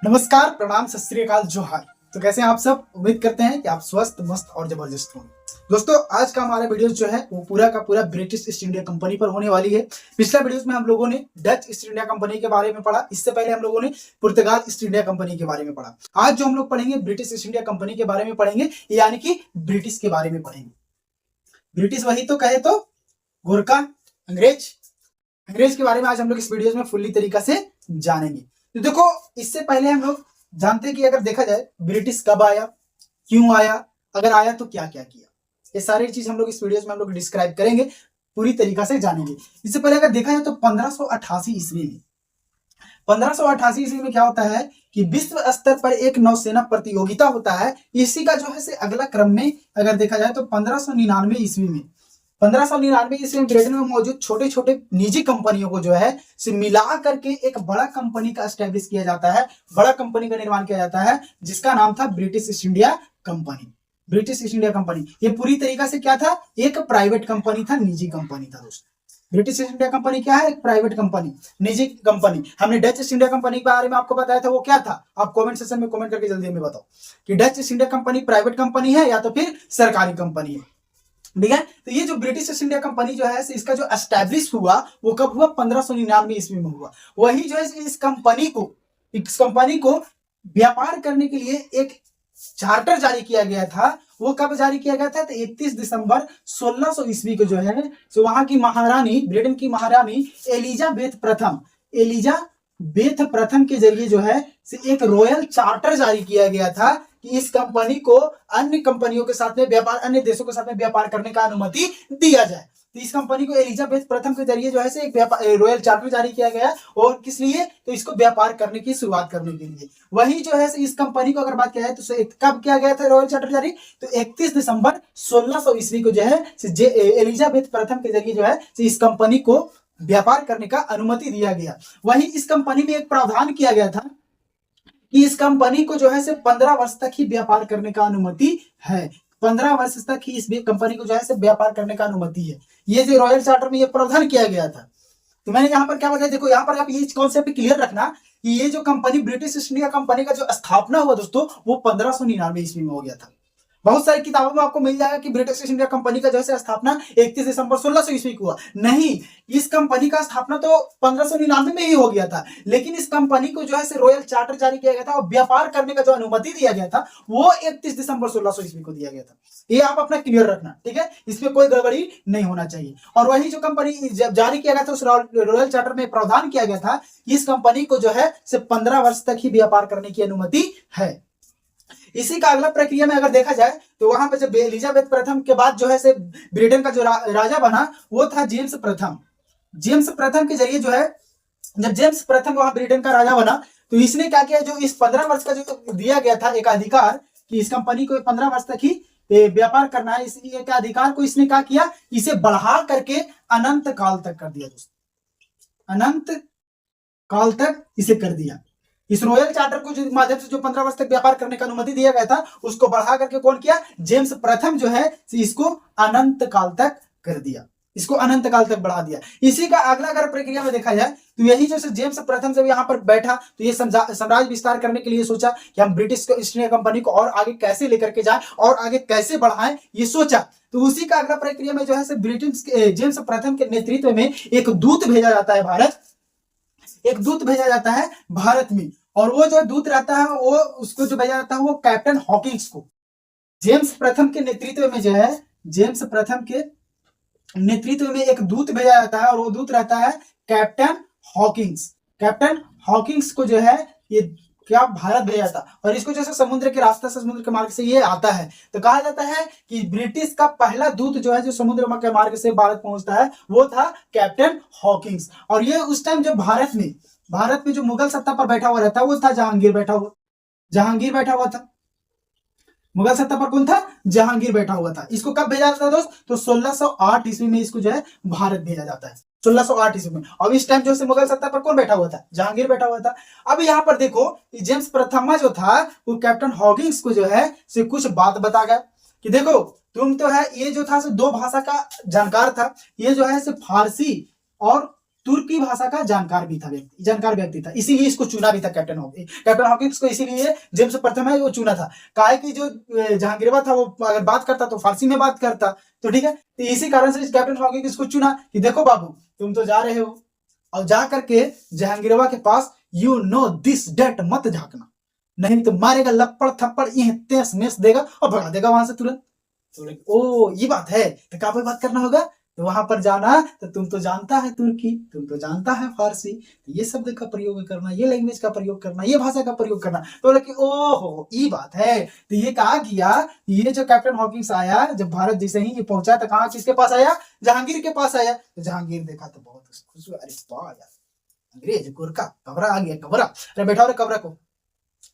नमस्कार, प्रणाम, सत श्री अकाल, जोहार। तो कैसे हैं आप सब? उम्मीद करते हैं कि आप स्वस्थ, मस्त और जबरदस्त होंगे। दोस्तों, आज का हमारा वीडियो जो है वो पूरा का पूरा ब्रिटिश ईस्ट इंडिया कंपनी पर होने वाली है। पिछले वीडियोस में हम लोगों ने डच ईस्ट इंडिया कंपनी के बारे में पढ़ा। इससे पहले हम लोगों ने पुर्तगाल ईस्ट इंडिया कंपनी के बारे में पढ़ा। आज जो हम लोग पढ़ेंगे ब्रिटिश ईस्ट इंडिया कंपनी के बारे में पढ़ेंगे, यानी कि ब्रिटिश के बारे में पढ़ेंगे। ब्रिटिश वही तो कहे तो गोरखा, अंग्रेज। अंग्रेज के बारे में आज हम लोग इस वीडियो में फुल्ली तरीका से जानेंगे। तो देखो, इससे पहले हम लोग जानते हैं कि अगर देखा जाए ब्रिटिश कब आया, क्यों आया, अगर आया तो क्या क्या किया, ये सारी चीज हम लोग इस वीडियो में हम लोग डिस्क्राइब करेंगे, पूरी तरीका से जानेंगे। इससे पहले अगर देखा जाए तो 1588 ईस्वी में 1588 ईस्वी में क्या होता है कि विश्व स्तर पर एक नौसेना प्रतियोगिता होता है। इसी का जो है से अगला क्रम में अगर देखा जाए तो 1599 ईस्वी में 1599 ईस्वी में ब्रिटेन में मौजूद छोटे छोटे निजी कंपनियों को जो है से मिला करके एक बड़ा कंपनी का एस्टेब्लिश किया जाता है, बड़ा कंपनी का निर्माण किया जाता है, जिसका नाम था British east India company. British east India company ये पूरी तरीका से क्या था? एक प्राइवेट कंपनी था, निजी कंपनी था दोस्तों। ब्रिटिश ईस्ट इंडिया कंपनी क्या है? एक प्राइवेट कंपनी, निजी कंपनी। हमने डच ईस्ट इंडिया कंपनी के बारे में आपको बताया था, वो क्या था? आप कमेंट सेक्शन में कमेंट करके जल्दी हमें बताओ कि Dutch east India company private company है या तो फिर सरकारी कंपनी है। ठीक है, तो ये जो ब्रिटिश ईस्ट इंडिया कंपनी जो है इसका जो एस्टैब्लिश हुआ वो कब हुआ? 1599 ईस्वी में हुआ। वही जो है इस कंपनी को व्यापार करने के लिए एक चार्टर जारी किया गया था। वो कब जारी किया गया था? तो 31 दिसंबर 1600 ईस्वी को जो है तो वहां की महारानी, ब्रिटेन की महारानी एलिजाबेथ प्रथम के जरिए जो है एक रॉयल चार्टर जारी किया गया था कि इस कंपनी को अन्य कंपनियों के साथ में व्यापार, अन्य देशों के साथ में व्यापार करने का अनुमति दिया जाए। तो इस कंपनी को एलिजाबेथ प्रथम के जरिए जो है एक रॉयल चार्टर जारी किया गया। और किस लिए? तो इसको व्यापार करने की शुरुआत करने के लिए। वही जो है इस कंपनी को अगर बात किया जाए तो कब किया गया था रॉयल चार्टर जारी? तो 31 दिसंबर 1600 ईस्वी को जो है एलिजाबेथ प्रथम के जरिए जो है इस कंपनी को व्यापार करने का अनुमति दिया गया। वही इस कंपनी में एक प्रावधान किया गया था कि इस कंपनी को जो है 15 वर्ष तक ही व्यापार करने का अनुमति है। 15 वर्ष तक ही इस कंपनी को जो है व्यापार करने का अनुमति है। ये जो रॉयल चार्टर में ये प्रावधान किया गया था। तो मैंने यहाँ पर क्या बताया, देखो यहाँ पर आप ये कॉन्सेप्ट क्लियर रखना कि ये जो company British east India company का जो स्थापना हुआ दोस्तों वो 1599 ईस्वी में हो गया था। बहुत सारी किताबों में आपको मिल जाएगा कि ब्रिटिश ईस्ट इंडिया कंपनी का जैसे स्थापना 31 दिसंबर 1600 ईस्वी को हुआ। नहीं, इस कंपनी का स्थापना तो 1599 में ही हो गया था, लेकिन इस कंपनी को जो है रॉयल चार्टर जारी किया गया था और व्यापार करने का जो अनुमति दिया गया था वो 31 दिसंबर 1600 ईस्वी को दिया गया था। ये आप अपना क्लियर रखना, ठीक है? इसमें कोई गड़बड़ी नहीं होना चाहिए। और वही जो कंपनी जब जारी किया गया था उस रॉयल चार्टर में प्रावधान किया गया था इस कंपनी को जो है सिर्फ 15 वर्ष तक ही व्यापार करने की अनुमति है। इसी का अगला प्रक्रिया में अगर देखा जाए तो वहां पर जब एलिजाबेथ प्रथम के बाद जो है से ब्रिटेन का जो राजा बना वो था जेम्स प्रथम। जेम्स प्रथम के जरिए जो है जब जेम्स प्रथम वहां ब्रिटेन का राजा बना तो इसने क्या किया, जो इस 15 वर्ष का जो दिया गया था एक अधिकार कि इस कंपनी को 15 वर्ष तक ही व्यापार करना है, इसलिए क्या अधिकार को इसने क्या किया, इसे बढ़ा करके अनंत काल तक कर दिया दोस्तों। अनंत काल तक इसे कर दिया। इस रॉयल चार्टर को जो माध्यम से जो 15 वर्ष तक व्यापार करने का अनुमति दिया गया था उसको बढ़ा करके कौन किया? जेम्स प्रथम जो है इसको अनंत काल तक कर दिया, इसको अनंत काल तक बढ़ा दिया। इसी का अगला अगर प्रक्रिया में देखा जाए तो यही जो जेम्स प्रथम जब यहाँ पर बैठा तो ये साम्राज्य विस्तार करने के लिए सोचा कि हम ब्रिटिश ईस्ट इंडिया कंपनी को और आगे कैसे लेकर के जाएं और आगे कैसे बढ़ाएं, ये सोचा। तो उसी का अगला प्रक्रिया में जो है ब्रिटिश जेम्स प्रथम के नेतृत्व में एक दूत भेजा जाता है भारत में। और वो जो दूत रहता है वो उसको जो भेजा जाता है वो कैप्टन हॉकिंग्स को। जेम्स प्रथम के नेतृत्व में जो है जेम्स प्रथम के नेतृत्व में एक दूत भेजा जाता है और वो दूत रहता है कैप्टन हॉकिंग्स। कैप्टन हॉकिंग्स को जो है ये क्या भारत भेजा जाता है और इसको जैसे समुद्र के रास्ते से, समुद्र के मार्ग से ये आता है। तो कहा जाता है कि ब्रिटिश का पहला दूत जो है जो समुद्र के मार्ग से भारत पहुंचता है वो था कैप्टन हॉकिंग्स। और ये उस टाइम जब भारत में जो मुगल सत्ता पर बैठा हुआ रहता वो था जहांगीर बैठा हुआ था। मुगल सत्ता पर कौन था? जहांगीर बैठा हुआ था। इसको कब भेजा जाता है दोस्त? तो 1608 ईस्वी में इसको जो है भारत भेजा जाता है, 1608 ईस्वी में। और इस टाइम जो है मुगल सत्ता पर कौन बैठा हुआ था? जहांगीर बैठा हुआ था। अब यहाँ पर देखो जेम्स प्रथम जो था वो कैप्टन हॉकिंग्स को जो है से कुछ बात बता गया कि देखो तुम तो है, ये जो था दो भाषा का जानकार था, ये जो है फारसी और तुर्की भाषा का जानकार व्यक्ति था, इसीलिए इसको चुना भी था कैप्टन हॉकिंस को, इसीलिए जेम्स प्रथम है वो चुना था। काहे कि जो जहांगीरवा था वो अगर बात करता तो फारसी में बात करता, तो ठीक है, तो इसी कारण से कैप्टन हॉकिंस को चुना कि देखो बाबू तुम तो जा रहे हो और जा करके जहांगीरवा के पास यू नो दिस डेट मत झांकना, नहीं तो मारेगा लपड़ थप्पड़ ये तेस मेस देगा और भगा देगा वहां से तुरंत। तो ओ ये बात है, तो कहाँ पर बात करना होगा, तो वहां पर जाना, तो तुम तो जानता है तुर्की, तुम तो जानता है फारसी, तो ये शब्द का प्रयोग करना, ये लैंग्वेज का प्रयोग करना, ये भाषा का प्रयोग करना। तो बोले कि ओहो ये बात है। तो ये कहा किया, ये जो कैप्टन हॉकिंस आया जब भारत जैसे ही ये पहुंचा तो कहा किसके पास आया, जहांगीर के पास आया। तो जहांगीर देखा तो बहुत खुश हुआ, अरे वाह यार अंग्रेज गोरखा कबरा आ गया, कबरा, अरे बैठा रे कबरा को,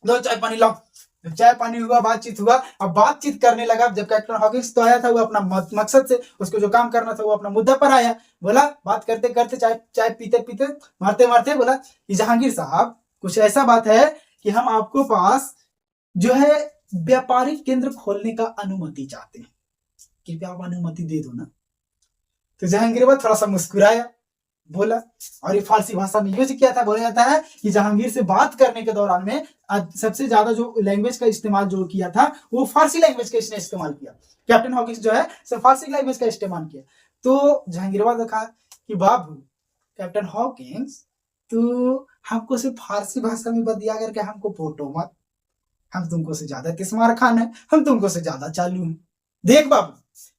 लो चाय पानी लाओ। चाय पानी हुआ, बातचीत हुआ, अब बातचीत करने लगा। जब कैप्टन हॉकिंस तो आया था वो अपना मकसद से, उसको जो काम करना था वो अपना मुद्दा पर आया, बोला बात करते करते चाय पीते पीते मारते मारते बोला कि जहांगीर साहब कुछ ऐसा बात है कि हम आपको पास जो है व्यापारिक केंद्र खोलने का अनुमति चाहते हैं, कृपया आप अनुमति दे दो ना। तो जहांगीर थोड़ा सा मुस्कुराया, बोला, और ये फारसी भाषा में यूज किया था। बोला जाता है कि जहांगीर से बात करने के दौरान में सबसे ज्यादा जो लैंग्वेज का इस्तेमाल जो किया था वो फारसी लैंग्वेज का इसने इस्तेमाल किया। कैप्टन हॉकिंस जो है सिर्फ फारसी लैंग्वेज का इस्तेमाल किया। तो जहांगीरवा ने कहा कि बाबू कैप्टन हॉकिंस तू हमको सिर्फ फारसी भाषा में बतिया करके हमको फोटो मत, हम तुमको से ज्यादा तिस्मार खान है, हम तुमको से ज्यादा चालू है। देख बाबू,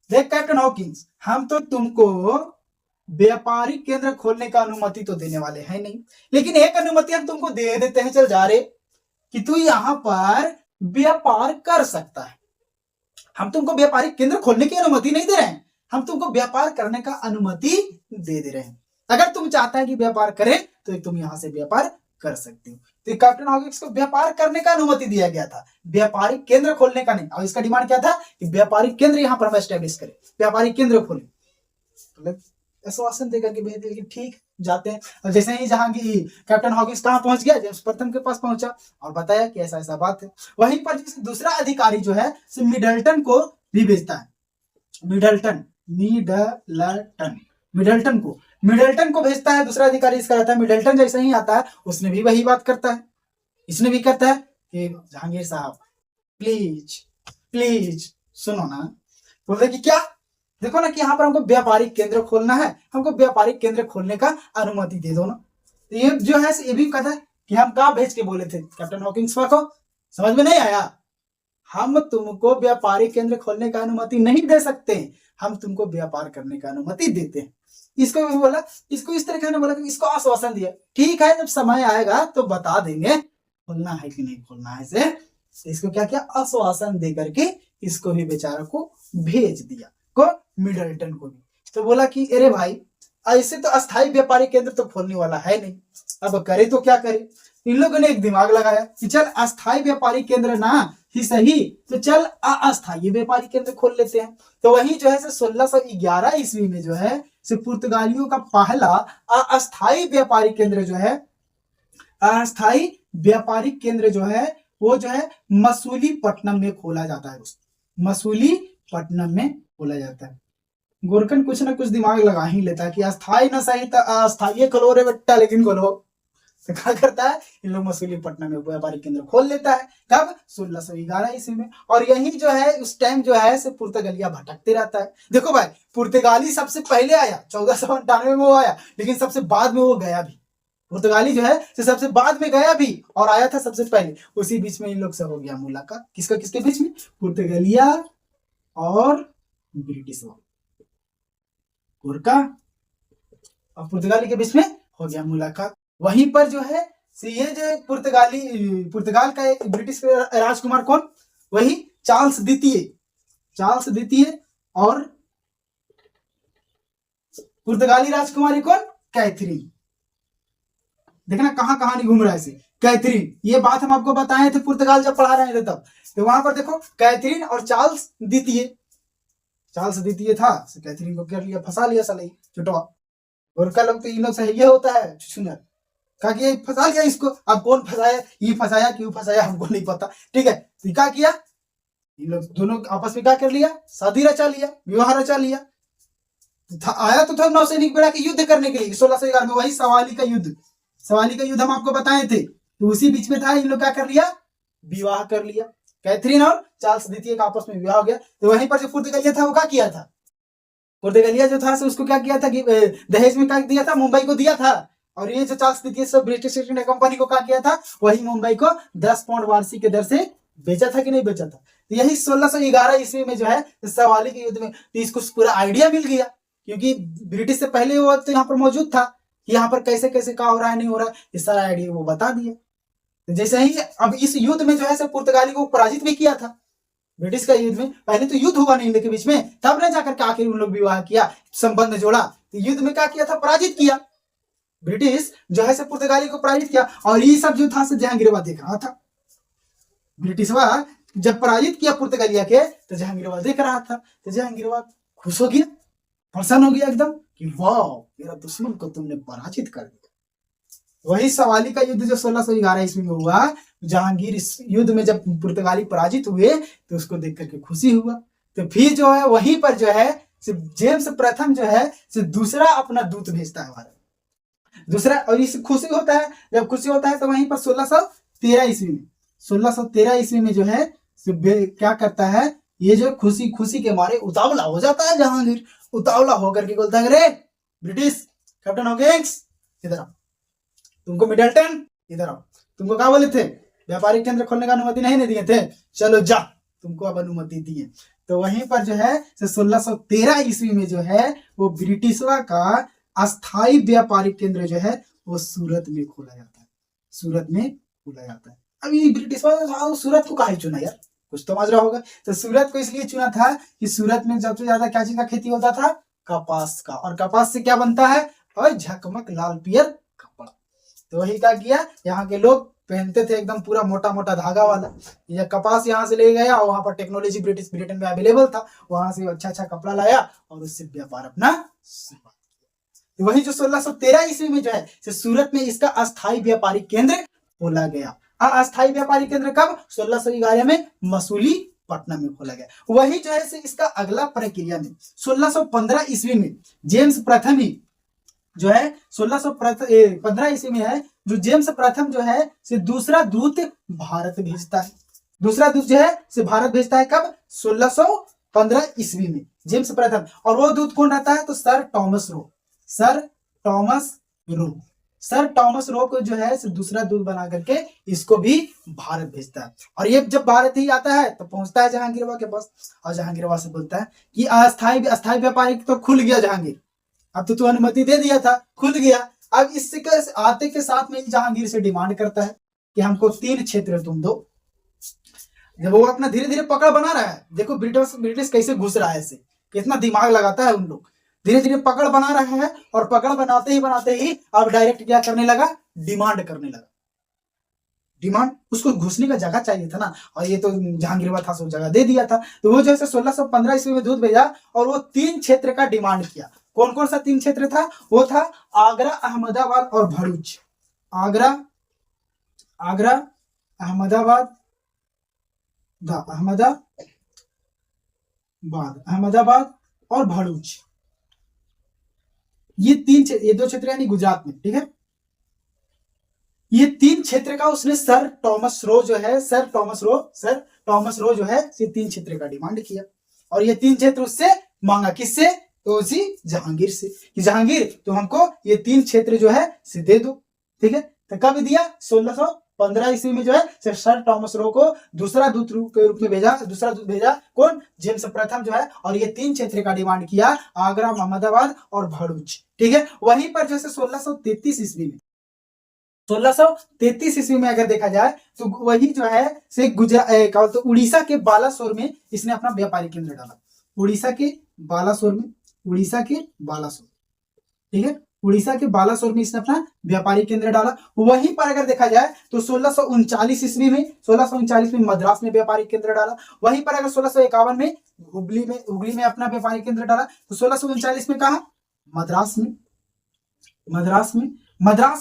देख कैप्टन हॉकिंस, हम तो तुमको व्यापारिक केंद्र खोलने का अनुमति तो देने वाले हैं नहीं, लेकिन एक अनुमति हम तुमको दे देते हैं, चल जा रे, कि तू यहाँ पर व्यापार कर सकता है। हम तुमको व्यापारिक केंद्र खोलने की अनुमति नहीं दे रहे हैं, हम तुमको व्यापार करने का अनुमति दे रहे हैं। अगर तुम चाहता है कि व्यापार करे तो तुम यहाँ से व्यापार कर सकते हो। तो कैप्टन हॉकिंस को व्यापार करने का अनुमति दिया गया था, व्यापारिक केंद्र खोलने का नहीं। और इसका डिमांड क्या था कि व्यापारिक केंद्र यहाँ पर हम एस्टेब्लिश करें, व्यापारिक केंद्र खोले। आश्वासन देकर के भेज दिया कि ठीक जाते हैं। और जैसे ही जहांगीर कैप्टन हॉकिंस कहाँ पहुंच गया, जेम्स प्रथम के पास पहुंचा और बताया कि ऐसा ऐसा बात है। वहीं पर दूसरा अधिकारी जो है मिडल्टन को भी भेजता है, मिडल्टन को भेजता है। दूसरा अधिकारी इसका रहता है। मिडल्टन जैसे ही आता है उसने भी वही बात करता है, इसने भी करता है कि जहांगीर साहब प्लीज सुनो ना। बोलते कि क्या, देखो ना कि यहाँ पर हमको व्यापारिक केंद्र खोलना है, हमको व्यापारिक केंद्र खोलने का अनुमति दे दो ना। तो ये जो है ये भी कहता है कि हम कहाँ भेज के बोले थे कैप्टन हॉकिंस को, समझ में नहीं आया, हम तुमको व्यापारिक केंद्र खोलने का अनुमति नहीं दे सकते, हम तुमको व्यापार करने का अनुमति देते हैं। इसको भी बोला, इसको इस तरह बोला कि इसको आश्वासन दिया, ठीक है जब समय आएगा तो बता देंगे खोलना है कि नहीं खोलना है से। इसको क्या किया, आश्वासन दे करके इसको भी बेचारा को भेज दिया, को मिडल्टन को भी। तो बोला कि अरे भाई ऐसे तो अस्थायी व्यापारिक केंद्र तो खोलने वाला है नहीं, अब करे तो क्या करे। इन लोगों ने एक दिमाग लगाया कि चल अस्थायी व्यापारिक केंद्र ना ही सही, तो चल अस्थायी व्यापारिक केंद्र खोल लेते हैं। तो वही जो है 1611 ईस्वी में जो है पुर्तगालियों का पहला अस्थायी व्यापारिक केंद्र जो है, अस्थायी व्यापारिक केंद्र जो है वो जो है मसूलीपट्टनम में खोला जाता है, मसूलीपट्टनम में खोला जाता है। गोरकन कुछ ना कुछ दिमाग लगा ही लेता है कि अस्थाई ना सही तो अस्थाई खोलो रे बेटा, लेकिन खोलो। तो क्या करता है, इन लोग मसूलीपट्टनम में व्यापारिक केंद्र खोल लेता है। कब, 1611 ईस्वी में। और यही जो है उस टाइम जो है से पुर्तगालिया भटकते रहता है। देखो भाई पुर्तगाली सबसे पहले आया 1498 में वो आया, लेकिन सबसे बाद में वो गया भी। पुर्तगाली जो है सबसे बाद में गया भी और आया था सबसे पहले। उसी बीच में इन लोग से हो गया मुलाकात, किसका किसके बीच में, पुर्तगालिया और ब्रिटिश गोरखा और पुर्तगाली के बीच में हो गया मुलाकात। वहीं पर जो है ये जो पुर्तगाल का एक ब्रिटिश राजकुमार कौन, वही चार्ल्स द्वितीय और पुर्तगाली राजकुमारी कौन, कैथरीन। देखना कहां कहानी घूम रहा है इसे, कैथरीन। ये बात हम आपको बताए थे पुर्तगाल जब पढ़ा रहे थे तब। तो वहां पर देखो कैथरीन और चार्ल्स द्वितीय था, कैथरीन को कर लिया, फंसा लिया साले चुटवा। गोरखा लोग तो इन लोग से ये होता है सुनर, कहा कि फंसा लिया इसको। अब कौन फंसाया, ये फंसाया क्यों फंसाया हमको नहीं पता, ठीक है। तो क्या किया, इन लोग दोनों आपस में क्या कर लिया, शादी रचा लिया, विवाह रचा लिया। तो आया तो था नौसैनिक बेड़ा के युद्ध करने के लिए 1611 में, वही सवाली का युद्ध। सवाली का युद्ध हम आपको बताए थे, तो उसी बीच में था। इन लोग क्या कर लिया, विवाह कर लिया। कैथरीन और चार्ल्स द्वितीय का आपस में विवाह हो गया। तो वहीं पर जो पुर्तगालिया था वो क्या किया था, पुर्तगालिया जो था उसको क्या किया था कि दहेज में क्या दिया था, मुंबई को दिया था। और ये जो चार्ल्स द्वितीय सब ब्रिटिश ईस्ट इंडिया कंपनी को क्या किया था, वही मुंबई को 10 पाउंड वार्षिक के दर से बेचा था कि नहीं बेचा था। तो यही 1611 ईस्वी में जो है सवाली के युद्ध में, तो इसको पूरा आइडिया मिल गया, क्योंकि ब्रिटिश से पहले वो तो यहाँ पर मौजूद था कि यहाँ पर कैसे कैसे क्या हो रहा है नहीं हो रहा है, ये सारा आइडिया वो बता दिया। तो जैसे ही अब इस युद्ध में जो है पुर्तगाली को पराजित भी किया था ब्रिटिश का युद्ध में। पहले तो युद्ध हुआ नहीं इन लोग के बीच में, तब न जाकर के आखिर उन लोग विवाह किया, संबंध जोड़ा। तो युद्ध में क्या किया था, पराजित किया। ब्रिटिश जो है पुर्तगाली को पराजित किया, और ये सब जो था जहांगीरवा देख रहा था। ब्रिटिशवा जब पराजित किया पुर्तगालिया के, तो जहांगीरवा देख रहा था। तो जहांगीरवा खुश हो गया, प्रसन्न हो गया एकदम कि वाह, मेरा दुश्मन को तुमने पराजित कर दिया। वही सवाली का युद्ध जो 1611 ईस्वी में हुआ, जहांगीर इस युद्ध में जब पुर्तगाली पराजित हुए तो उसको देख करके खुशी हुआ। तो फिर जो है वहीं पर जो है जेम्स प्रथम जो है दूसरा अपना दूत भेजता है भारत, दूसरा। और इस खुशी होता है, जब खुशी होता है तो वहीं पर 1613 ईस्वी में, 1613 ईस्वी में जो है क्या करता है, ये जो खुशी के मारे उतावला हो जाता है जहांगीर। उतावला होकर के बोलता है, अरे ब्रिटिश कैप्टन हॉकिंस इधर आओ, तुमको मिडलटन इधर आओ, तुमको क्या बोले थे, व्यापारिक केंद्र खोलने का अनुमति नहीं दिए थे, चलो जा, तुमको अब अनुमति दिए। तो वहीं पर जो है 1613 ईस्वी में जो है वो ब्रिटिशवा का अस्थाई व्यापारिक केंद्र जो है वो सूरत में खोला जाता है, सूरत में खोला जाता है। अब ये ब्रिटिशवा सूरत को काहे चुना यार, कुछ तो समझ रहा होगा। तो सूरत को इसलिए चुना था कि सूरत में सबसे ज्यादा क्या चीज का खेती होता था, कपास का। और कपास से क्या बनता है, और झकमक लाल पियर कपड़ा। तो वही क्या किया, यहाँ के लोग पहनते थे एकदम पूरा मोटा मोटा धागा वाला। यह कपास यहाँ से ले गया, वहां पर टेक्नोलॉजी ब्रिटेन में अवेलेबल था, वहां से अच्छा अच्छा कपड़ा लाया और उससे व्यापार अपना शुरुआत किया। वही जो 1613 ईस्वी में जो है सूरत में इसका अस्थायी व्यापारिक केंद्र खोला गया। अस्थायी व्यापारिक केंद्र कब, 1611 में मसूली पटना में खोला गया। वही जो है इसका अगला प्रक्रिया में 1615 ईस्वी में जेम्स प्रथम ही जो है 1615 ईस्वी में है जो जेम्स प्रथम जो है दूसरा दूत भारत भेजता है। दूसरा दूत जो है भारत भेजता है कब, 1615 ईस्वी में जेम्स प्रथम। और वो दूत कौन रहता है, तो sir Thomas Roe. Sir Thomas Roe को जो है दूसरा दूत बना करके इसको भी भारत भेजता है। और ये जब भारत ही आता है तो पहुंचता है जहांगीरवा के पास, और जहांगीरवा से बोलता है कि अस्थायी व्यापारिक तो खुल गया जहांगीर, अब तो तू अनुमति दे दिया था, खुल गया। अब इससे आते के साथ में जहांगीर से डिमांड करता है कि हमको 3 क्षेत्र तुम दो। जब वो अपना धीरे धीरे पकड़ बना रहा है, देखो ब्रिटिश कैसे घुस रहा है, ऐसे कितना दिमाग लगाता है उन लोग, धीरे धीरे पकड़ बना रहे हैं। और पकड़ बनाते ही अब डायरेक्ट क्या करने लगा, डिमांड करने लगा। डिमांड, उसको घुसने का जगह चाहिए था ना, और ये तो जहांगीरवा था, सब जगह दे दिया था। तो वो जैसे 1615 ईस्वी में दूत भेजा और वो 3 क्षेत्र का डिमांड किया। कौन कौन सा 3 क्षेत्र था, वो था आगरा, अहमदाबाद और भरूच। आगरा, अहमदाबाद और भरूच, ये 2 क्षेत्र यानी गुजरात में, ठीक है। ये 3 क्षेत्र का उसने सर टॉमस रो जो है ये 3 क्षेत्र का डिमांड किया। और ये 3 क्षेत्र उससे मांगा, किससे, तो उसी जहांगीर से, कि जहांगीर तो हमको ये 3 क्षेत्र जो है दे दो, ठीक है। तो कब दिया, 1615 ईस्वी में जो है सर टॉमस रो को दूसरा दूत के रूप में भेजा। दूसरा दूत भेजा कौन, जेम्स प्रथम जो है, और ये 3 क्षेत्र का डिमांड किया, आगरा, अहमदाबाद और भरूच, ठीक है। वहीं पर जैसे 1633 ईस्वी में अगर देखा जाए तो वही जो है तो उड़ीसा के बालासोर में इसने अपना व्यापारिक केंद्र डाला। उड़ीसा के बालासोर, ठीक है। उड़ीसा के बालासोर में इसने अपना व्यापारिक केंद्र डाला। वहीं पर अगर देखा जाए तो 1639 ईस्वी में मद्रास में व्यापारिक केंद्र डाला। वहीं पर अगर 1651 में हुगली में अपना व्यापारिक केंद्र डाला। तो 1639 में कहा, मद्रास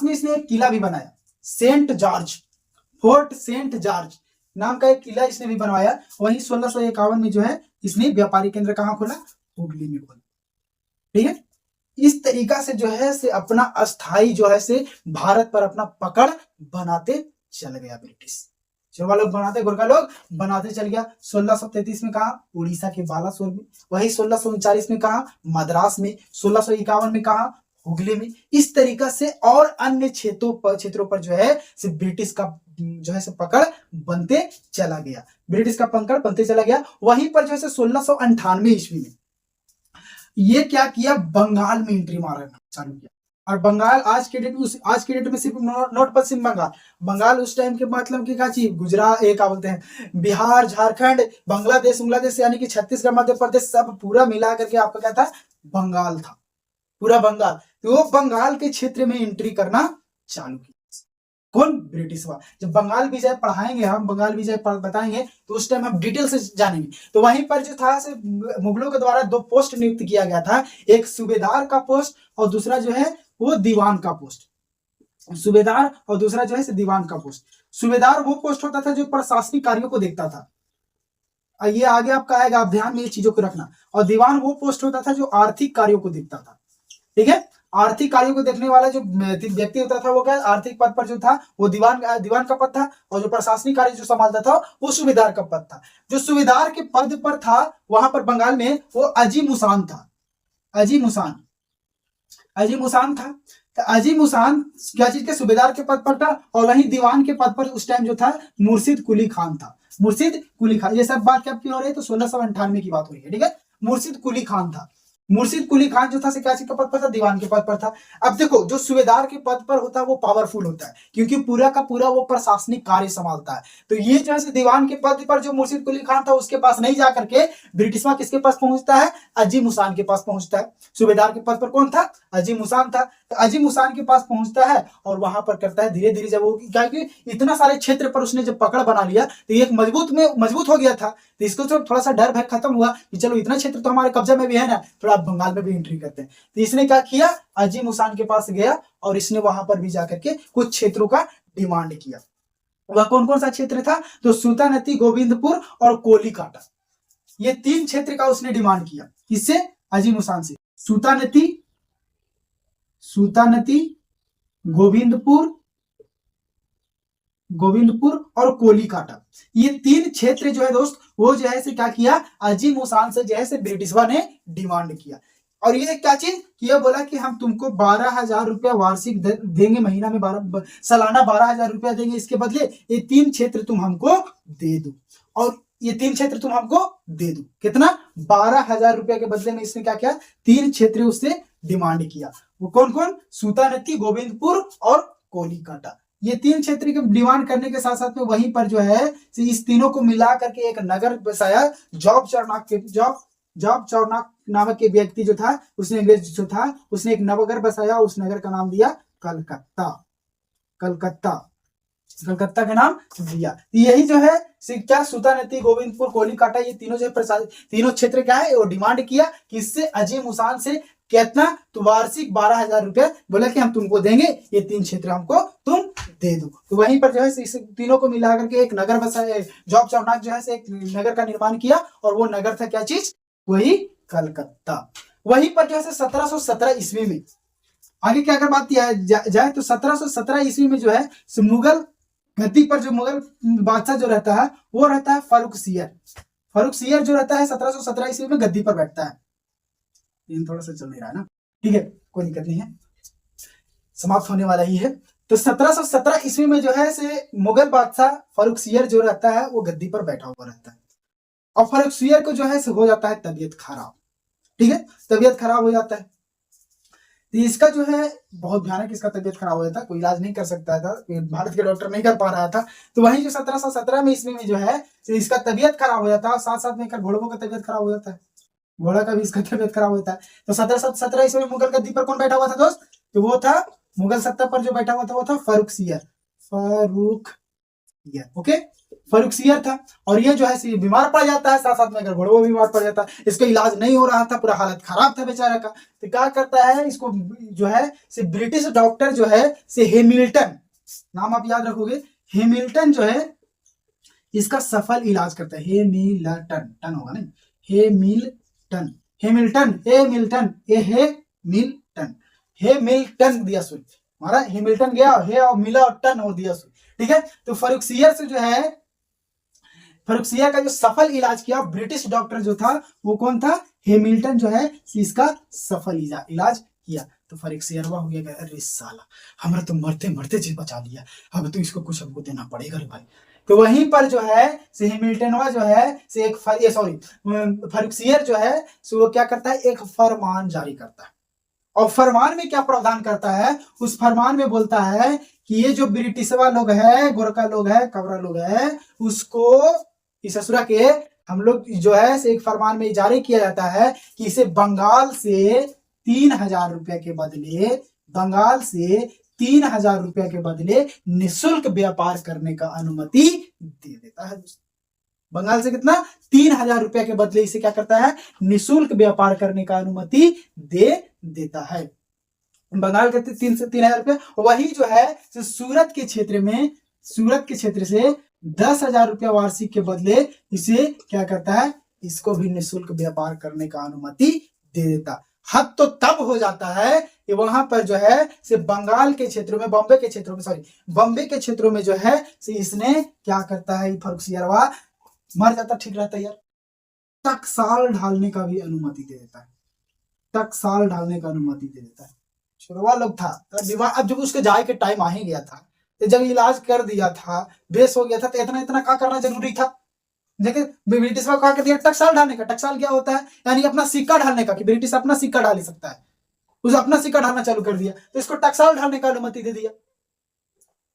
में इसने एक किला भी बनाया, फोर्ट सेंट जॉर्ज नाम का एक किला इसने भी बनवाया। वहीं 1651 में जो है इसने व्यापारिक केंद्र कहाँ खोला, हुगली में खोला, ठीक है। इस तरीका से जो है से अपना अस्थाई जो है से भारत पर अपना पकड़ बनाते चल गया ब्रिटिश। चोरवा लोग बनाते, गोरखा लोग बनाते चल गया। 1633 में कहा उड़ीसा के बालासोर में, वही 1639 में कहा मद्रास में, 1651 में कहा हुगली में। इस तरीका से और अन्य क्षेत्रों पर जो है से ब्रिटिश का जो है से पकड़ बनते चला गया, ब्रिटिश का पकड़ बनते चला गया। वहीं पर जो है 1698 ईस्वी में ये क्या किया, बंगाल में एंट्री मारना चालू किया। और बंगाल आज के डेट में सिर्फ नॉट पश्चिम बंगाल, बंगाल उस टाइम के मतलब की क्या चीज, गुजरात क्या बोलते हैं, बिहार, झारखंड, बांग्लादेश यानी कि छत्तीसगढ़, मध्य प्रदेश सब पूरा मिला करके आपका क्या था, बंगाल था, पूरा बंगाल। तो वो बंगाल के क्षेत्र में एंट्री करना चालू किया। कौन, ब्रिटिश हुआ। जब बंगाल विजय पढ़ाएंगे हम, बंगाल विजय बताएंगे तो उस टाइम हम डिटेल से जानेंगे। तो वहीं पर जो था मुगलों के द्वारा 2 पोस्ट नियुक्त किया गया था, एक सूबेदार का पोस्ट और दूसरा जो है वो दीवान का पोस्ट। सूबेदार और दूसरा जो है दीवान का पोस्ट। सूबेदार वो पोस्ट होता था जो प्रशासनिक कार्यों को देखता था, ये आगे आपका आएगा, आप ध्यान में ये चीजों को रखना। और दीवान वो पोस्ट होता था जो आर्थिक कार्यों को देखता था, ठीक है। आर्थिक कार्यों को देखने वाला जो व्यक्ति होता था वो क्या, आर्थिक पद पर जो था वो दीवान का पद था, और जो प्रशासनिक कार्य जो संभालता था वो सूबेदार का पद था। जो सूबेदार के पद पर था वहां पर बंगाल में वो अजीमुसान था, अजीमुसान था। तो अजीमुसान क्या चीज के, सूबेदार के पद पर था। और वहीं दीवान के पद पर उस टाइम जो था मुर्शिद कुली खान था, मुर्शिद कुली खान। ये सब बात क्या हो रही है, तो 1698 की बात हो रही है, ठीक है। मुर्शिद कुली खान था, मुर्शिद कुली खान जो था क्या के पद पर था, दीवान के पद पर था। अब देखो जो सूबेदार के पद पर होता है वो पावरफुल होता है, क्योंकि पूरा का पूरा वो प्रशासनिक कार्य संभालता है। तो ये जो है दीवान के पद पर जो मुर्शिद कुली खान था उसके पास नहीं जाकर के ब्रिटिशवा किसके पास पहुंचता है, अजीमुसान के पास पहुंचता है। सूबेदार के पद पर कौन था, अजीमुसान था। तो अजीमुसान के पास पहुंचता है और वहां पर करता है धीरे धीरे, जब वो क्या कि इतना सारे क्षेत्र पर उसने जब पकड़ बना लिया तो ये मजबूत हो गया था। तो इसको तो थोड़ा सा डर भय खत्म हुआ कि चलो इतना क्षेत्र तो हमारे कब्जा में भी है ना, थोड़ा बंगाल में भी एंट्री करते हैं। तो इसने क्या किया, अजीमुसान के पास गया और इसने वहां पर भी जाकर के कुछ क्षेत्रों का डिमांड किया। वह कौन कौन सा क्षेत्र था, तो सुल्तानती, गोविंदपुर और कोलीकाटा, ये 3 क्षेत्र का उसने डिमांड किया। किससे, अजीमुसान से। सुल्तानती, गोविंदपुर और कोलीकाटा, ये 3 क्षेत्र जो है दोस्त वो जो है से क्या किया, अजीमुसान से जो है से ब्रिटिशवा ने डिमांड किया। और ये क्या चीज किया, बोला कि हम तुमको 12,000 रुपया वार्षिक देंगे, महीना में सालाना 12,000 रुपया देंगे, इसके बदले ये 3 क्षेत्र तुम हमको दे दो। और ये 3 क्षेत्र तुम हमको दे दो, कितना, 12,000 रुपया के बदले में इसने क्या किया, 3 क्षेत्र उससे डिमांड किया। वो कौन कौन, सुल्तानती, गोविंदपुर और कोलीकाटा। ये 3 क्षेत्र के डिमांड करने के साथ साथ में वहीं पर जो है इस तीनों को मिला करके एक नगर बसाया। जॉब चौनाक नामक के व्यक्ति जो था, उसने अंग्रेज जो था उसने एक नगर बसाया, उस नगर का नाम दिया कलकत्ता। कलकत्ता का नाम दिया। यही जो है क्या, सुल्तानती, गोविंदपुर, कोलीकाटा, ये तीनों जो तीनों क्षेत्र क्या है वो डिमांड किया किससे, अजीमुसान से। कितना, तो वार्षिक 12,000 रुपया बोला कि हम तुमको देंगे, ये 3 क्षेत्र हमको तुम दे दो। तो वहीं पर जो है इस तीनों को मिला करके एक नगर बसाया, जॉब चौनाक जो है एक नगर का निर्माण किया, और वो नगर था क्या चीज, वही कलकत्ता। वहीं पर जो है 1717 ईस्वी में आगे क्या अगर बात किया जाए तो 1717 ईस्वी में जो है मुगल गद्दी पर जो मुगल बादशाह जो रहता है वो रहता है फारूक सियर जो रहता है 1717 ईस्वी में गद्दी पर बैठता है। थोड़ा सा चल नहीं रहा है ना, ठीक है, कोई दिक्कत नहीं है, समाप्त होने वाला ही है। तो 1717 ईस्वी में जो है से मुगल बादशाह फारूक सियर जो रहता है वो गद्दी पर बैठा हुआ रहता है, और फारूक सियर को जो है से हो जाता है तबीयत खराब, ठीक है, तबीयत खराब हो जाता है। तो इसका जो है बहुत भयानक इसका तबीयत खराब हो जाता है, कोई इलाज नहीं कर सकता था, भारत के डॉक्टर नहीं कर पा रहा था। तो वहीं जो 1717 में ईस्वी में जो है इसका तबीयत खराब हो जाता है, और साथ साथ में घोड़ों का तबीयत खराब हो जाता है, घोड़ा का भी इसका तबीयत खराब होता है। तो 1717 ईस्वी में मुगल गद्दी पर कौन बैठा हुआ था दोस्त, तो वो था मुगल सत्ता पर जो बैठा हुआ था वो था Farrukhsiyar, okay, Farrukhsiyar था। और ये जो है बीमार पड़ जाता है, साथ साथ में अगर घोड़ों बीमार पड़ जाता है, इसका इलाज नहीं हो रहा था, पूरा हालत खराब था बेचारा का। तो क्या करता है, इसको जो है ब्रिटिश डॉक्टर जो है हेमिल्टन, नाम आप याद रखोगे, हेमिल्टन जो है इसका सफल इलाज करता है। हेमिल्टन, टन होगा नहीं, हेमिल्टन, हेमिल्टन दिया सुई, हमारा हेमिल्टन गया, हे और मिला और टन और दिया सुई, ठीक है। तो फर्रुखसियर से जो है, फर्रुखसियर का जो सफल इलाज किया ब्रिटिश डॉक्टर जो था वो कौन था, हेमिल्टन जो है इसका सफल इलाज किया। तो फर्रुखसियर हो गया, अरे साला हमारा तो मरते मरते जी बचा लिया, अब तो इसको कुछ हमको देना पड़ेगा रे भाई। तो वहीं पर जो है से हेमिल्टनवा जो है से एक फर्रुखसियर जो है सो वो क्या करता है, एक फरमान जारी करता है। और फरमान में क्या प्रावधान करता है, उस फरमान में बोलता है कि ये जो ब्रिटिशवा लोग है, गोरखा लोग है, कबरा लोग है, उसको इस ससुरा के हम लोग जो है एक फरमान में जारी किया जाता है कि इसे बंगाल से 3,000 रुपए के बदले, बंगाल से 3,000 रुपए के बदले निःशुल्क व्यापार करने का अनुमति दे देता है। बंगाल से कितना, 3,000 रुपए के बदले इसे क्या करता है, निःशुल्क व्यापार करने का अनुमति दे देता है। बंगाल के 3,000 रुपए, वही जो है सूरत के क्षेत्र में, सूरत के क्षेत्र से 10,000 रुपया वार्षिक के बदले इसे क्या करता है, इसको भी निःशुल्क व्यापार करने का अनुमति दे देता। हद तो तब हो जाता है कि वहां पर जो है सिर्फ बंगाल के क्षेत्रों में, बॉम्बे के क्षेत्रों में, बॉम्बे के क्षेत्रों में जो है इसने क्या करता है, फर्रुखसियरवा मर जाता, ठीक रहता यार, टकसाल ढालने का भी अनुमति दे देता है, टकसाल ढालने का अनुमति दे देता है। शुरुआ लोग था अब जब उसके जाए के टाइम आ ही गया था, तो जब इलाज कर दिया था, बेस हो गया था, तो इतना इतना क्या करना जरूरी था। देखिए ब्रिटिश का क्या कर दिया, टकसाल ढालने का। टकसाल क्या होता है, यानी अपना सिक्का ढालने का, कि ब्रिटिश अपना सिक्का ढाल सकता है, उसे अपना सिक्का ढालना चालू कर दिया, तो इसको टकसाल ढालने का अनुमति दे दिया।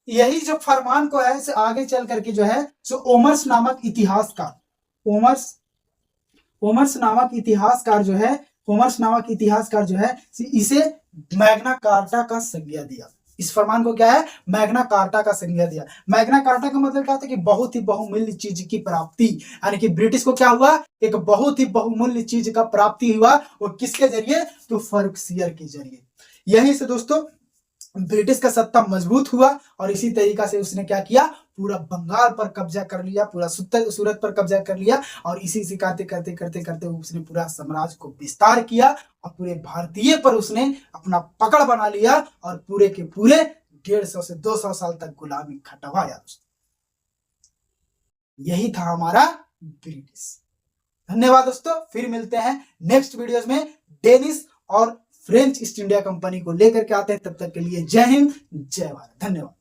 यही जो फरमान को है से आगे चल करके जो है सो ओमर्स नामक इतिहासकार, ओमर्स नामक इतिहासकार जो है, ओमर्स नामक इतिहासकार जो है इसे मैग्ना कार्टा का संज्ञा दिया। इस फरमान को क्या है, मैग्ना कार्टा का संज्ञा दिया। मैग्ना कार्टा का मतलब क्या था कि बहुत ही बहुमूल्य चीज की प्राप्ति, यानी कि ब्रिटिश को क्या हुआ, एक बहुत ही बहुमूल्य चीज का प्राप्ति हुआ, वो किसके जरिए, तो फर्रुखसियर के जरिए। यहीं से दोस्तों ब्रिटिश का सत्ता मजबूत हुआ और इसी तरीका से उसने क्या किया, पूरा बंगाल पर कब्जा कर लिया, पूरा सूरत पर कब्जा कर लिया, और इसी से करते करते करते करते उसने पूरा साम्राज्य को विस्तार किया और पूरे भारतीय पर उसने अपना पकड़ बना लिया और पूरे के पूरे 150 से 200 साल तक गुलामी खटवाया। यही था हमारा ब्रिटिश। धन्यवाद दोस्तों, फिर मिलते हैं नेक्स्ट वीडियोस में। डेनिश और फ्रेंच ईस्ट इंडिया कंपनी को लेकर के आते हैं, तब तक के लिए जय हिंद जय भारत, धन्यवाद।